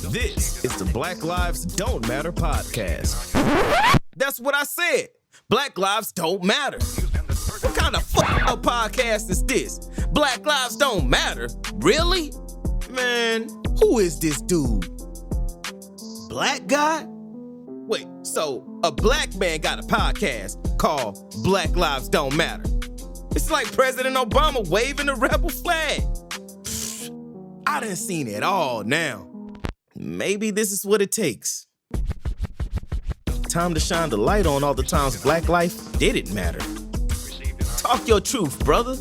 This is the Black Lives Don't Matter podcast. That's what I said. Black lives don't matter. What kind of up podcast is this? Black lives don't matter? Really? Man, who is this dude? Black guy? Wait, so a black man got a podcast called Black Lives Don't Matter. It's like President Obama waving the rebel flag. I done seen it all now. Maybe this is what it takes. Time to shine the light on all the times black life didn't matter. Talk your truth, brother.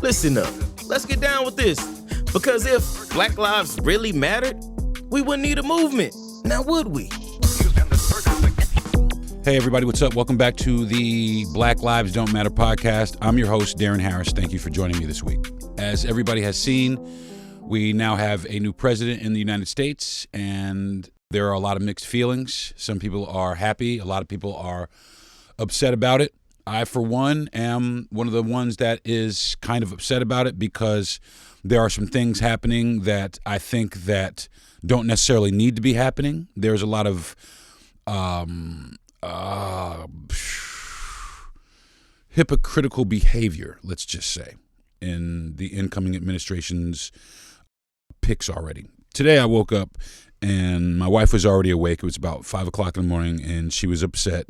Listen up. Let's get down with this. Because if black lives really mattered, we wouldn't need a movement. Now would we? Hey everybody, what's up? Welcome back to the Black Lives Don't Matter podcast. I'm your host, Deron Harris. Thank you for joining me this week. As everybody has seen, we now have a new president in the United States, and there are a lot of mixed feelings. Some people are happy. A lot of people are upset about it. I, for one, am one of the ones that is kind of upset about it because there are some things happening that I think that don't necessarily need to be happening. There's a lot of hypocritical behavior, let's just say, in the incoming administration's picks already. Today I woke up and my wife was already awake. It was about 5 o'clock in the morning and she was upset.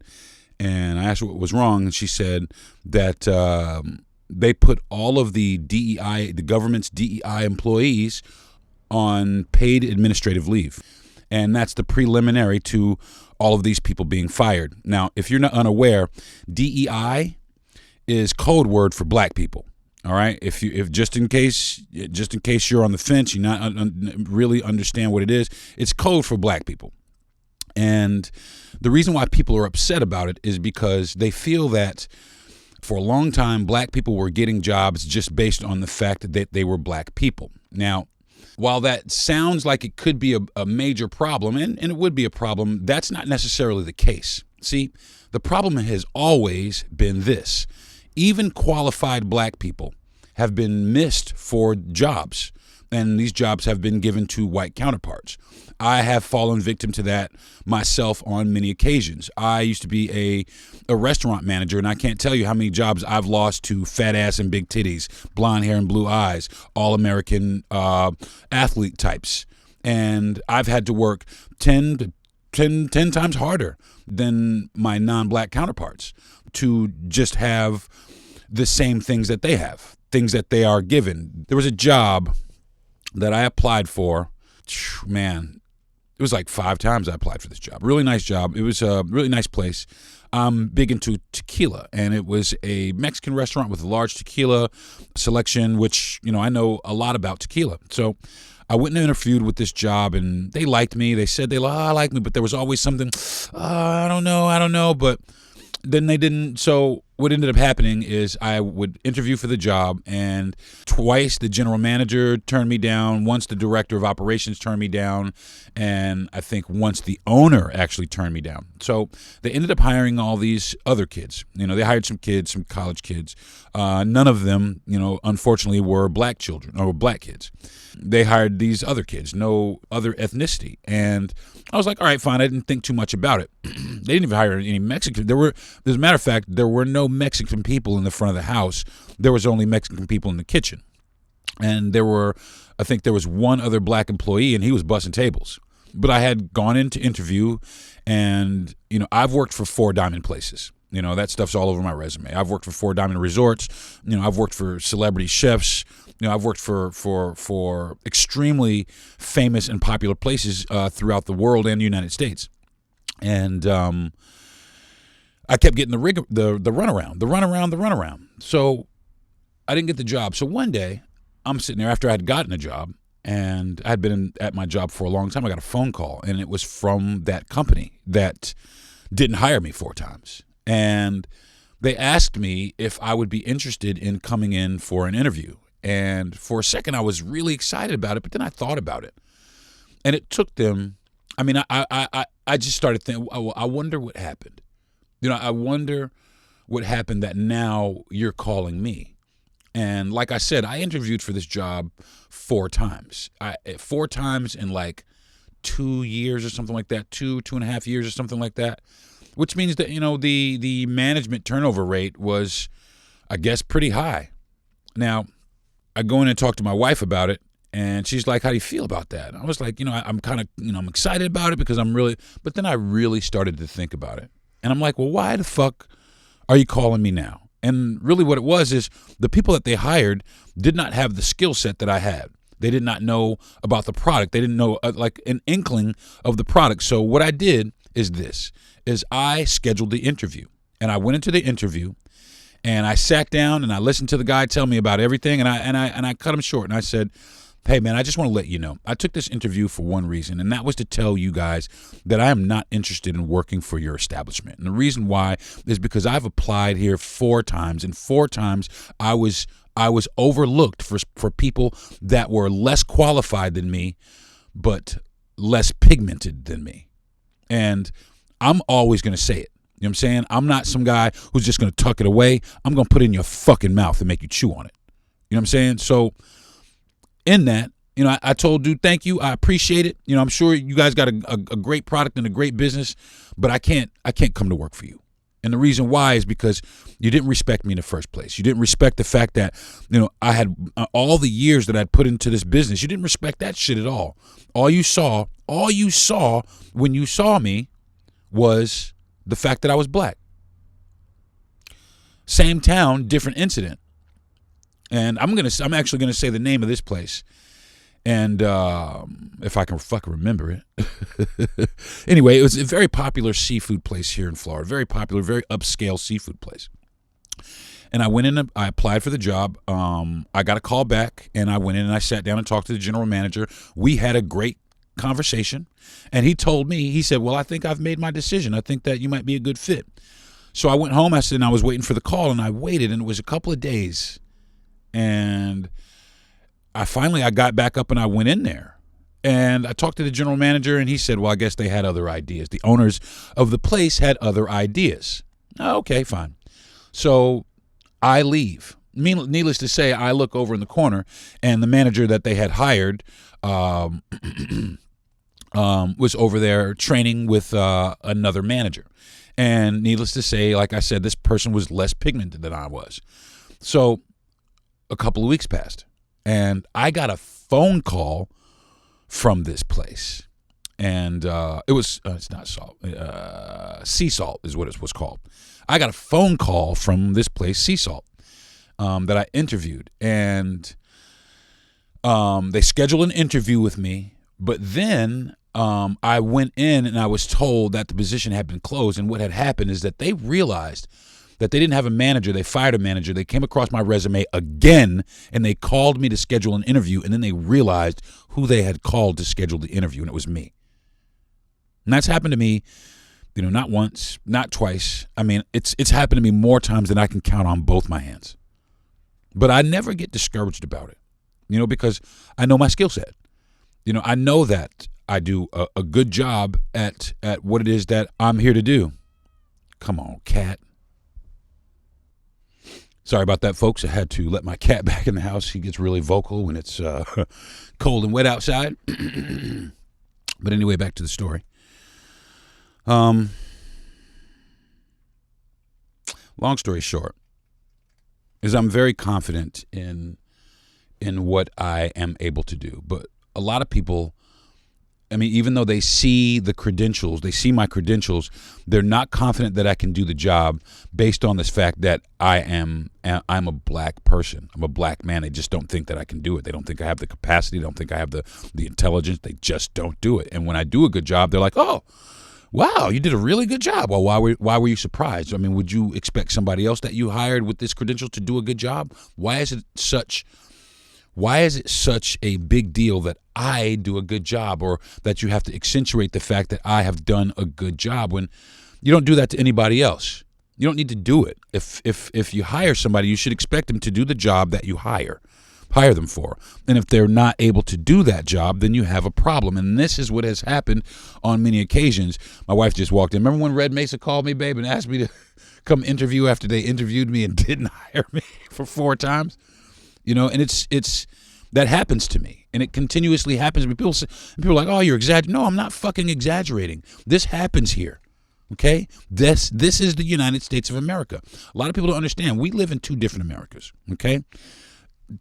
And I asked her what was wrong, and she said that they put all of the DEI, the government's DEI employees, on paid administrative leave. And that's the preliminary to all of these people being fired. Now, if you're not unaware, DEI is code word for black people. All right. If just in case you're on the fence, you not really understand what it is, it's code for black people. And the reason why people are upset about it is because they feel that for a long time, black people were getting jobs just based on the fact that they were black people. Now, while that sounds like it could be a major problem, and it would be a problem, that's not necessarily the case. See, the problem has always been this. Even qualified black people have been missed for jobs, and these jobs have been given to white counterparts. I have fallen victim to that myself on many occasions. I used to be a restaurant manager, and I can't tell you how many jobs I've lost to fat ass and big titties, blonde hair and blue eyes, all-American athlete types. And I've had to work 10 times harder than my non-black counterparts to just have the same things that they have, things that they are given. There was a job that I applied for. Man, it was like 5 times I applied for this job. Really nice job. It was a really nice place. I'm big into tequila, and it was a Mexican restaurant with a large tequila selection, which, I know a lot about tequila. So I went and interviewed with this job, and they liked me. They said they liked me, but there was always something, I don't know, but then they didn't. So what ended up happening is I would interview for the job, and twice the general manager turned me down, once the director of operations turned me down, and I think once the owner actually turned me down. So they ended up hiring all these other kids. They hired some kids, some college kids. None of them, unfortunately, were black children or black kids. They hired these other kids, no other ethnicity. And I was like, all right, fine. I didn't think too much about it. They didn't even hire any Mexicans. As a matter of fact, there were no Mexican people in the front of the house. There was only Mexican people in the kitchen. And I think there was one other black employee, and he was bussing tables. But I had gone in to interview, and, I've worked for 4 diamond places. That stuff's all over my resume. I've worked for 4 diamond resorts. I've worked for celebrity chefs. I've worked for extremely famous and popular places throughout the world and the United States. And I kept getting the runaround. So I didn't get the job. So one day I'm sitting there after I had gotten a job, and I had been at my job for a long time. I got a phone call, and it was from that company that didn't hire me 4 times. And they asked me if I would be interested in coming in for an interview. And for a second, I was really excited about it, but then I thought about it. And it took them, I just started thinking, I wonder what happened. I wonder what happened that now you're calling me. And like I said, I interviewed for this job 4 times. 4 times in like 2 years or something like that, 2.5 years or something like that, which means that, the management turnover rate was, I guess, pretty high. Now, I go in and talk to my wife about it, and she's like, how do you feel about that? And I was like, I'm kind of, I'm excited about it because but then I really started to think about it. And I'm like, well, why the fuck are you calling me now? And really what it was is the people that they hired did not have the skill set that I had. They did not know about the product. They didn't know like an inkling of the product. So what I did is I scheduled the interview, and I went into the interview, and I sat down and I listened to the guy tell me about everything, and I cut him short, and I said, hey man, I just want to let you know, I took this interview for one reason, and that was to tell you guys that I am not interested in working for your establishment. And the reason why is because I've applied here 4 times, and 4 times I was overlooked for people that were less qualified than me, but less pigmented than me. And I'm always going to say it. You know what I'm saying? I'm not some guy who's just going to tuck it away. I'm going to put it in your fucking mouth and make you chew on it. You know what I'm saying? So in that, I told dude, thank you. I appreciate it. I'm sure you guys got a great product and a great business, but I can't come to work for you. And the reason why is because you didn't respect me in the first place. You didn't respect the fact that, I had all the years that I'd put into this business. You didn't respect that shit at all. All you saw when you saw me was the fact that I was black. Same town, different incident. And I'm actually gonna say the name of this place, and if I can fucking remember it. Anyway, it was a very popular seafood place here in Florida. Very popular, very upscale seafood place. And I went in, I applied for the job. I got a call back, and I went in and I sat down and talked to the general manager. We had a great conversation, and he told me, he said, well, I think I've made my decision. I think that you might be a good fit. So I went home, and I was waiting for the call, and I waited, and it was a couple of days. And I got back up and I went in there, and I talked to the general manager, and he said, well, I guess they had other ideas. The owners of the place had other ideas. Oh, okay, fine. So I leave. Needless to say, I look over in the corner, and the manager that they had hired was over there training with another manager. And needless to say, like I said, this person was less pigmented than I was. So a couple of weeks passed, and I got a phone call from this place. And it was, it's not salt, sea salt is what it was called. I got a phone call from this place, Sea Salt, that I interviewed. And they scheduled an interview with me, but then I went in and I was told that the position had been closed. And what had happened is that they realized that they didn't have a manager. They fired a manager. They came across my resume again, and they called me to schedule an interview, and then they realized who they had called to schedule the interview, and it was me. And that's happened to me, not once, not twice. I mean, it's happened to me more times than I can count on both my hands. But I never get discouraged about it, because I know my skill set. I know that I do a good job at what it is that I'm here to do. Come on, cat. Sorry about that, folks. I had to let my cat back in the house. He gets really vocal when it's cold and wet outside. But anyway, back to the story. Long story short is I'm very confident in what I am able to do. But a lot of people, even though they see the credentials, they see my credentials, they're not confident that I can do the job based on this fact that I'm a black person. I'm a black man. They just don't think that I can do it. They don't think I have the capacity. They don't think I have the intelligence. They just don't do it. And when I do a good job, they're like, oh, wow, you did a really good job. Well, why were you surprised? Would you expect somebody else that you hired with this credential to do a good job? Why is it such a big deal that I do a good job, or that you have to accentuate the fact that I have done a good job, when you don't do that to anybody else? You don't need to do it. If you hire somebody, you should expect them to do the job that you hire them for. And if they're not able to do that job, then you have a problem. And this is what has happened on many occasions. My wife just walked in. Remember when Red Mesa called me, babe, and asked me to come interview after they interviewed me and didn't hire me for 4 times? And it's that happens to me. And it continuously happens. People are like, oh, you're exaggerating. No, I'm not fucking exaggerating. This happens here. Okay? This is the United States of America. A lot of people don't understand. We live in two different Americas. Okay?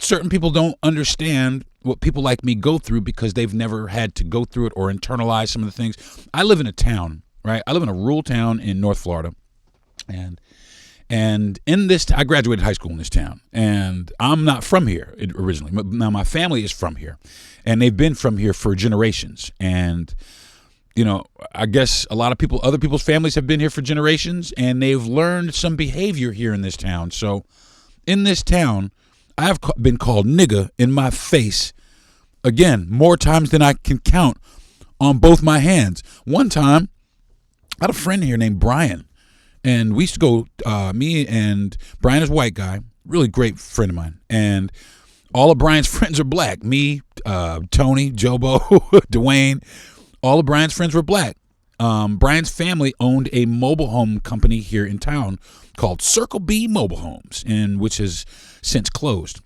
Certain people don't understand what people like me go through because they've never had to go through it or internalize some of the things. I live in a town, right? I live in a rural town in North Florida. And in this, I graduated high school in this town, and I'm not from here originally. Now my family is from here, and they've been from here for generations. And I guess a lot of people, other people's families have been here for generations, and they've learned some behavior here in this town. So, in this town, I've been called nigga in my face, again, more times than I can count on both my hands. One time, I had a friend here named Brian. And we used to go, me and Brian is a white guy, really great friend of mine. And all of Brian's friends are black. Me, Tony, Jobo, Dwayne, all of Brian's friends were black. Brian's family owned a mobile home company here in town called Circle B Mobile Homes, which has since closed.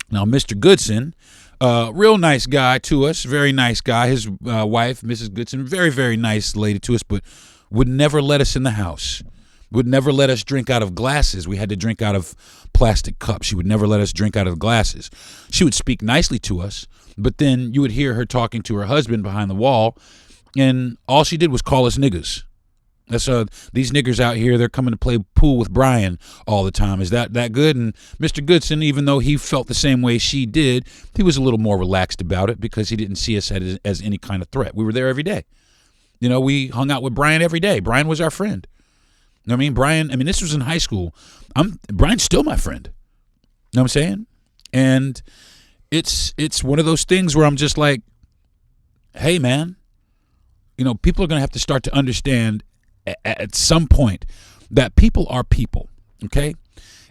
Now, Mr. Goodson, real nice guy to us, very nice guy. His wife, Mrs. Goodson, very, very nice lady to us, but would never let us in the house. Would never let us drink out of glasses. We had to drink out of plastic cups. She would never let us drink out of glasses. She would speak nicely to us, but then you would hear her talking to her husband behind the wall, and all she did was call us niggas. That's these niggers out here, they're coming to play pool with Brian all the time. Is that good? And Mr. Goodson, even though he felt the same way she did, he was a little more relaxed about it because he didn't see us as any kind of threat. We were there every day. We hung out with Brian every day. Brian was our friend. You know what I mean? Brian, this was in high school. Brian's still my friend. You know what I'm saying? And it's one of those things where I'm just like, hey, man, people are going to have to start to understand at some point that people are people, okay?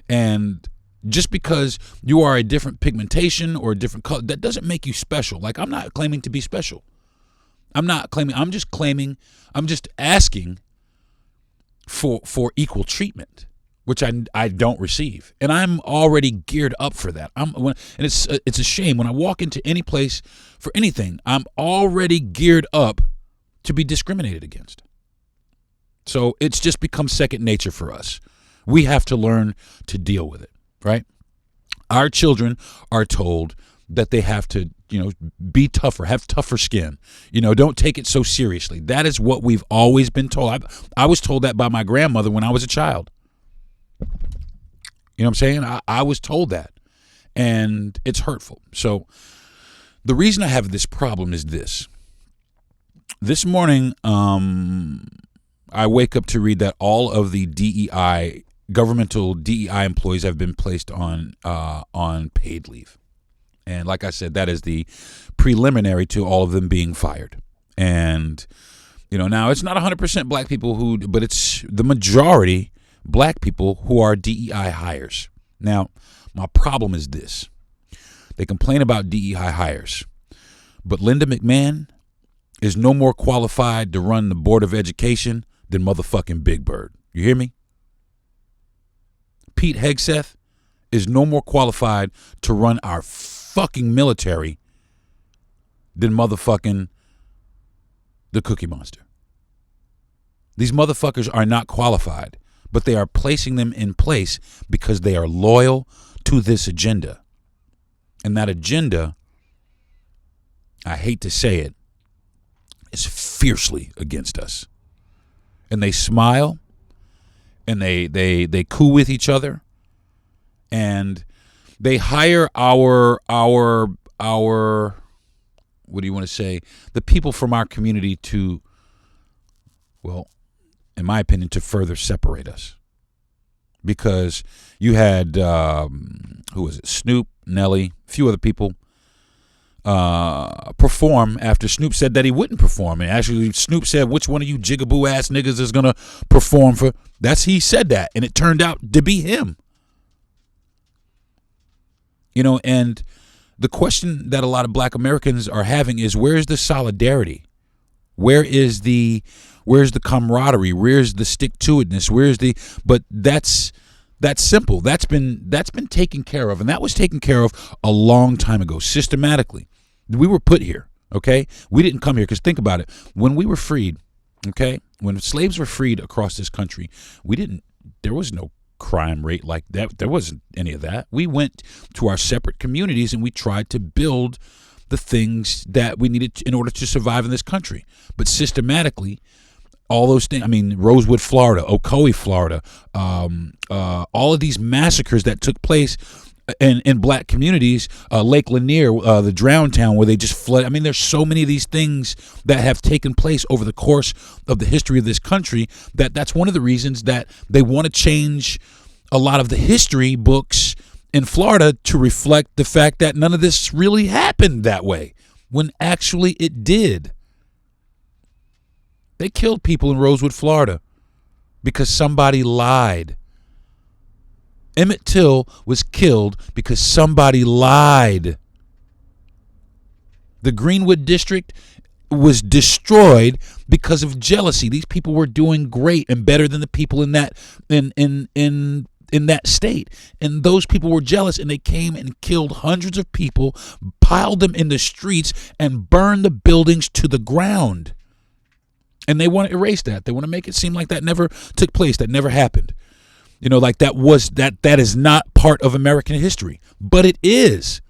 And just because you are a different pigmentation or a different color, that doesn't make you special. Like, I'm not claiming to be special. I'm just asking for equal treatment, which I don't receive, and I'm already geared up for that. And it's a shame when I walk into any place for anything. I'm already geared up to be discriminated against. So it's just become second nature for us. We have to learn to deal with it, right? Our children are told that they have to, be tougher, have tougher skin. Don't take it so seriously. That is what we've always been told. I was told that by my grandmother when I was a child. You know what I'm saying? I was told that, and it's hurtful. So the reason I have this problem is this. This morning, I wake up to read that all of the DEI, governmental DEI employees have been placed on paid leave. And like I said, that is the preliminary to all of them being fired. And, now it's not 100% black people but it's the majority black people who are DEI hires. Now, my problem is this. They complain about DEI hires, but Linda McMahon is no more qualified to run the Board of Education than motherfucking Big Bird. You hear me? Pete Hegseth is no more qualified to run our fucking military than motherfucking the Cookie Monster. These motherfuckers are not qualified, but they are placing them in place because they are loyal to this agenda. And that agenda, I hate to say it, is fiercely against us. And they smile and they coo with each other, and they hire our what do you want to say? The people from our community to, well, in my opinion, to further separate us. Because you had, who was it? Snoop, Nelly, a few other people perform after Snoop said that he wouldn't perform. And actually, Snoop said, which one of you jigaboo ass niggas is going to perform for? He said that. And it turned out to be him. And the question that a lot of black Americans are having is, where's the solidarity? Where's the camaraderie? Where's the stick-to-itness? But that's simple. That's been taken care of, and that was taken care of a long time ago, systematically. We were put here, okay? We didn't come here because think about it. When we were freed, okay, when slaves were freed across this country, there was no crime rate like that. There wasn't any of that. We went to our separate communities and we tried to build the things that we needed in order to survive in this country. But systematically, all those things, I mean, Rosewood, Florida, Ocoee, Florida, all of these massacres that took place in black communities, Lake Lanier, the drown town where they just fled. I mean, there's so many of these things that have taken place over the course of the history of this country that's one of the reasons that they want to change a lot of the history books in Florida to reflect the fact that none of this really happened that way, when actually it did. They killed people in Rosewood, Florida because somebody lied. Emmett Till was killed because somebody lied. The Greenwood District was destroyed because of jealousy. These people were doing great and better than the people in that in that state, and those people were jealous, and they came and killed hundreds of people, piled them in the streets, and burned the buildings to the ground. And they want to erase that. They want to make it seem like that never took place, that never happened. You know, like that is not part of American history. But it is.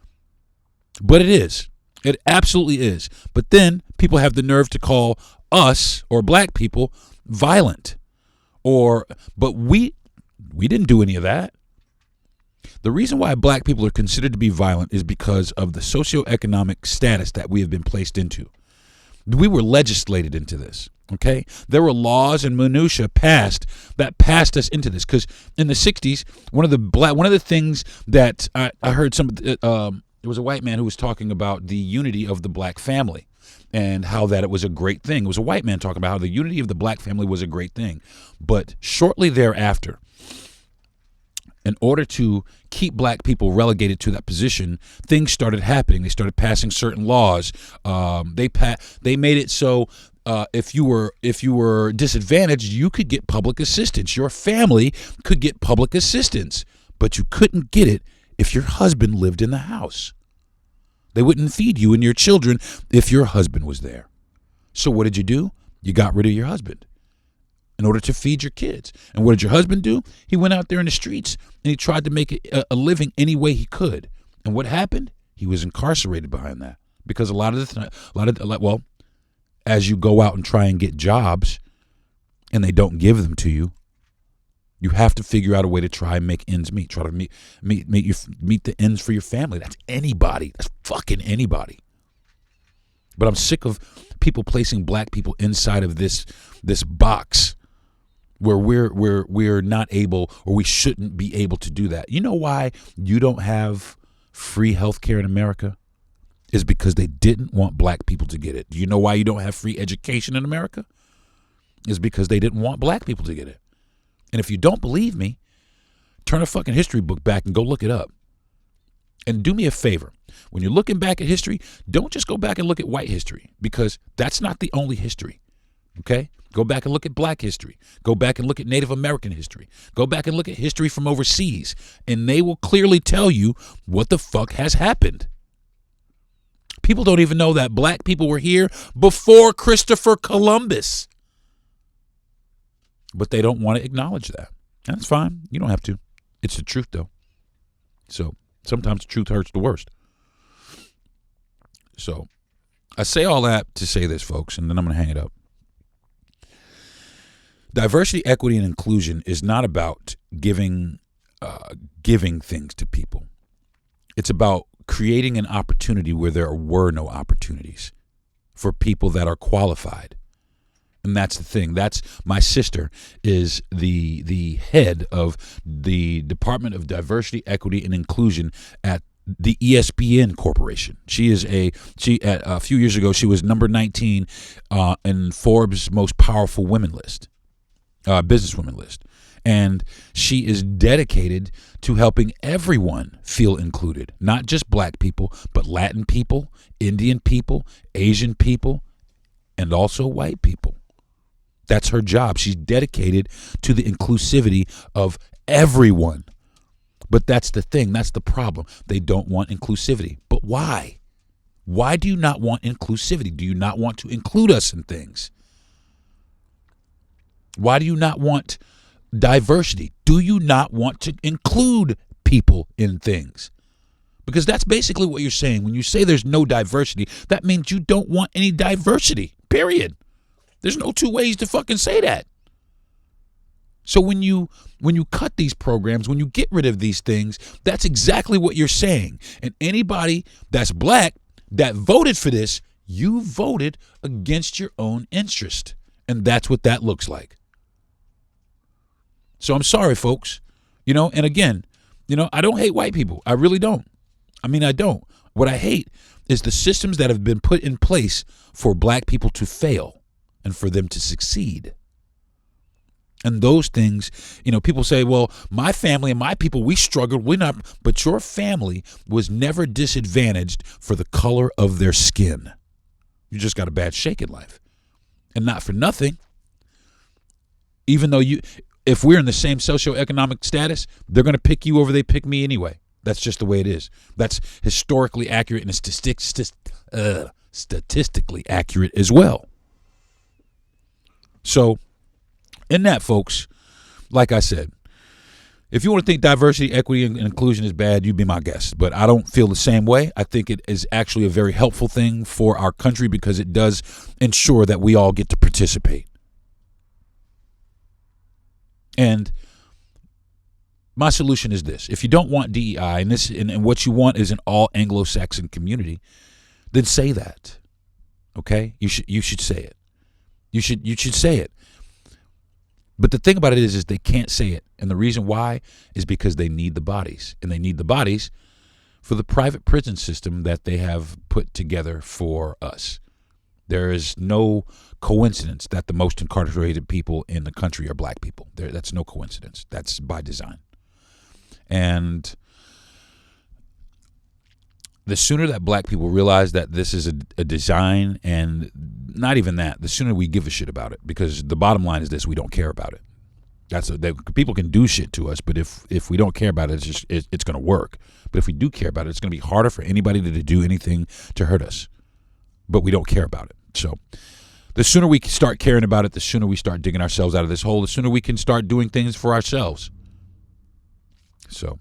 It absolutely is. But then people have the nerve to call us or black people violent. But we didn't do any of that. The reason why black people are considered to be violent is because of the socioeconomic status that we have been placed into. We were legislated into this. Okay, there were laws and minutia passed us into this, because in the 60s, one of the things that I heard it was a white man who was talking about the unity of the black family and how that it was a great thing. It was a white man talking about how the unity of the black family was a great thing. But shortly thereafter, in order to keep black people relegated to that position, things started happening. They started passing certain laws. They made it so if you were disadvantaged, you could get public assistance. Your family could get public assistance, but you couldn't get it if your husband lived in the house. They wouldn't feed you and your children if your husband was there. So what did you do? You got rid of your husband in order to feed your kids. And what did your husband do? He went out there in the streets and he tried to make a living any way he could. And what happened? He was incarcerated behind that, because as you go out and try and get jobs and they don't give them to you, you have to figure out a way to try and make ends meet. Try to meet the ends for your family. That's anybody. That's fucking anybody. But I'm sick of people placing black people inside of this box where we're not able, or we shouldn't be able to do that. You know why you don't have free health care in America? Is because they didn't want black people to get it. Do you know why you don't have free education in America? Is because they didn't want black people to get it. And if you don't believe me, turn a fucking history book back and go look it up. And do me a favor. When you're looking back at history, don't just go back and look at white history, because that's not the only history. Okay? Go back and look at black history. Go back and look at Native American history. Go back and look at history from overseas. And they will clearly tell you what the fuck has happened. People don't even know that black people were here before Christopher Columbus. But they don't want to acknowledge that. That's fine. You don't have to. It's the truth, though. So sometimes the truth hurts the worst. So I say all that to say this, folks, and then I'm going to hang it up. Diversity, equity, and inclusion is not about giving things to people. It's about creating an opportunity where there were no opportunities for people that are qualified. And that's the thing. That's my sister is the head of the Department of Diversity, Equity, and Inclusion at the ESPN Corporation. A few years ago, she was number 19 in Forbes' most powerful women list, businesswomen list. And she is dedicated to helping everyone feel included, not just black people, but Latin people, Indian people, Asian people, and also white people. That's her job. She's dedicated to the inclusivity of everyone. But that's the thing. That's the problem. They don't want inclusivity. But why? Why do you not want inclusivity? Do you not want to include us in things? Why do you not want diversity? Do you not want to include people in things? Because that's basically what you're saying. When you say there's no diversity, that means you don't want any diversity, period. There's no two ways to fucking say that. So when you cut these programs, when you get rid of these things, that's exactly what you're saying. And anybody that's black that voted for this, you voted against your own interest. And that's what that looks like. So I'm sorry, folks. And again, I don't hate white people. I really don't. I don't. What I hate is the systems that have been put in place for black people to fail and for them to succeed. And those things, people say, well, my family and my people, we struggled. We're not. But your family was never disadvantaged for the color of their skin. You just got a bad shake in life. And not for nothing. Even though if we're in the same socioeconomic status, they're going to pick you over they pick me anyway. That's just the way it is. That's historically accurate and statistically accurate as well. So, in that, folks, like I said, if you want to think diversity, equity, and inclusion is bad, you be my guest. But I don't feel the same way. I think it is actually a very helpful thing for our country because it does ensure that we all get to participate. And my solution is this. If you don't want DEI and what you want is an all Anglo-Saxon community, then say that. Okay? You should say it. You should say it. But the thing about it is they can't say it. And the reason why is because they need the bodies. And they need the bodies for the private prison system that they have put together for us. There is no coincidence that the most incarcerated people in the country are black people. That's no coincidence. That's by design. And the sooner that black people realize that this is a design, and not even that, the sooner we give a shit about it. Because the bottom line is this: we don't care about it. People can do shit to us, but if we don't care about it, it's going to work. But if we do care about it, it's going to be harder for anybody to do anything to hurt us. But we don't care about it. So the sooner we start caring about it, the sooner we start digging ourselves out of this hole, the sooner we can start doing things for ourselves. So,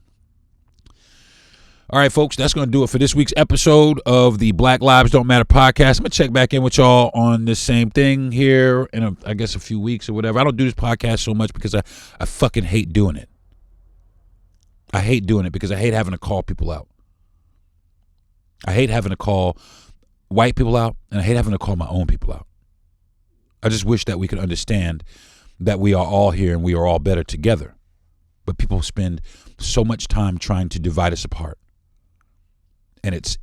all right, folks, that's going to do it for this week's episode of the Black Lives Don't Matter podcast. I'm going to check back in with y'all on this same thing here in, I guess, a few weeks or whatever. I don't do this podcast so much because I fucking hate doing it. I hate doing it because I hate having to call people out. I hate having to call white people out, and I hate having to call my own people out. I just wish that we could understand that we are all here and we are all better together. But people spend so much time trying to divide us apart. And it's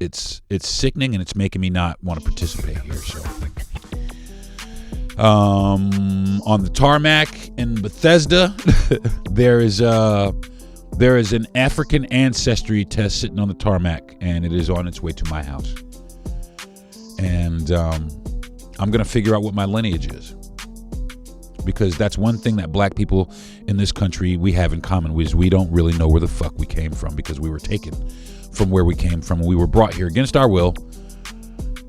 sickening, and it's making me not want to participate here. So, on the tarmac in Bethesda, there is an African ancestry test sitting on the tarmac, and it is on its way to my house. And I'm going to figure out what my lineage is. Because that's one thing that black people in this country, we have in common, is we don't really know where the fuck we came from, because we were taken from where we came from. We were brought here against our will,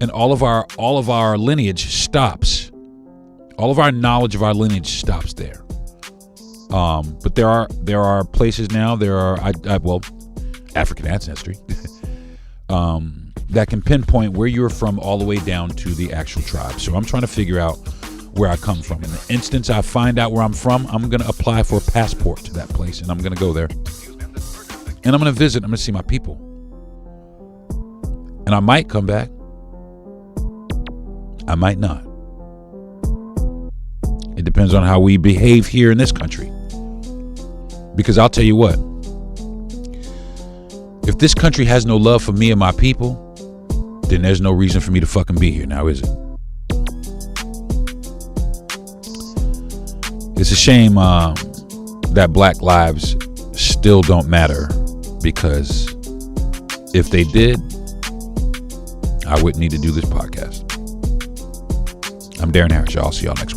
and all of our lineage stops. All of our knowledge of our lineage stops there. But there are places now. There are African ancestry that can pinpoint where you're from all the way down to the actual tribe. So I'm trying to figure out where I come from. In the instance I find out where I'm from, I'm going to apply for a passport to that place, and I'm going to go there. And I'm going to visit. I'm going to see my people. And I might come back. I might not. It depends on how we behave here in this country. Because I'll tell you what, if this country has no love for me and my people, then there's no reason for me to fucking be here now, is it? It's a shame that black lives still don't matter, because if they did, I wouldn't need to do this podcast. I'm Deron Harris, y'all. See y'all next week.